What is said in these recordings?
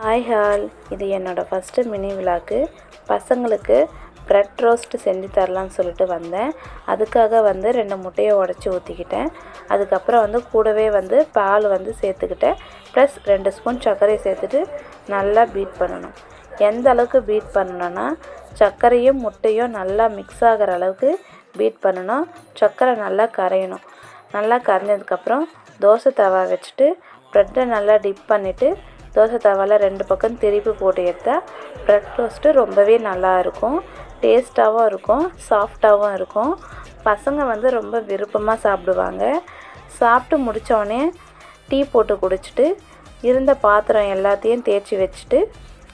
Hi hall, இது என்னோடய first mini விலாக்கு. பசங்களுக்கு ப்ரெட் ரோஸ்ட் செஞ்சு தரலான்னு சொல்லிட்டு வந்தேன். அதுக்காக 2 முட்டையை உடச்சி ஊற்றிக்கிட்டேன். அதுக்கப்புறம் கூடவே பால் சேர்த்துக்கிட்டேன். ப்ளஸ் 2 ஸ்பூன் சர்க்கரையை சேர்த்துட்டு நல்லா பீட் பண்ணணும். எந்த அளவுக்கு பீட் பண்ணணுன்னா, சர்க்கரையும் முட்டையும் நல்லா மிக்ஸ் ஆகிற அளவுக்கு பீட் பண்ணணும். சர்க்கரை நல்லா கரையணும். நல்லா கரைஞ்சதுக்கப்புறம் தோசை தவா வச்சுட்டு ப்ரெட்டை நல்லா டிப் பண்ணிவிட்டு தோசை தவாவில் 2 பக்கம் திருப்பி போட்டு எடுத்தால் ப்ரெட் ரோஸ்ட்டு ரொம்பவே நல்லா இருக்கும். டேஸ்ட்டாகவும் இருக்கும், சாஃப்டாகவும் இருக்கும். பசங்க ரொம்ப விருப்பமாக சாப்பிடுவாங்க. சாப்பிட்டு முடித்தோடனே டீ போட்டு குடிச்சிட்டு இருந்த பாத்திரம் எல்லாத்தையும் தேய்ச்சி வச்சுட்டு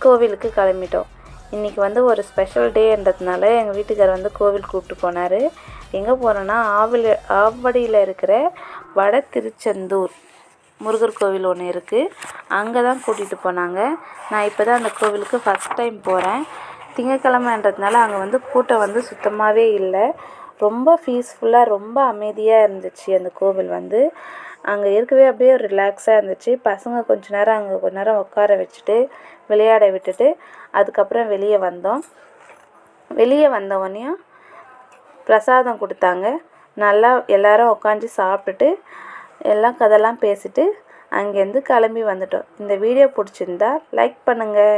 கோவிலுக்கு கிளம்பிட்டோம். இன்றைக்கி ஒரு ஸ்பெஷல் டேன்றதுனால எங்கள் வீட்டுக்காரர் கோவில் கூப்பிட்டு போனார். எங்கே போனோன்னா ஆவடியில் இருக்கிற வட திருச்செந்தூர் முருகர் கோவில் ஒன்று இருக்குது. அங்கே தான் கூட்டிகிட்டு போனாங்க. நான் இப்போ தான் அந்த கோவிலுக்கு ஃபஸ்ட் டைம் போகிறேன். திங்கக்கிழமைன்றதுனால அங்கே கூட்டம் சுத்தமாகவே இல்லை. ரொம்ப பீஸ்ஃபுல்லாக ரொம்ப அமைதியாக இருந்துச்சு. அந்த கோவில் அங்கே இருக்கவே அப்படியே ரிலாக்ஸாக இருந்துச்சு. பசங்க கொஞ்ச நேரம் உட்கார வச்சுட்டு விளையாட விட்டுட்டு அதுக்கப்புறம் வெளியே வந்தோம். வெளியே வந்தவொடனேயும் பிரசாதம் கொடுத்தாங்க. நல்லா எல்லோரும் உட்காந்து சாப்பிட்டுட்டு எல்லாம் கதைலாம் பேசிட்டு அங்கேருந்து கிளம்பி வந்துட்டோம். இந்த வீடியோ பிடிச்சிருந்தா லைக் பண்ணுங்கள்.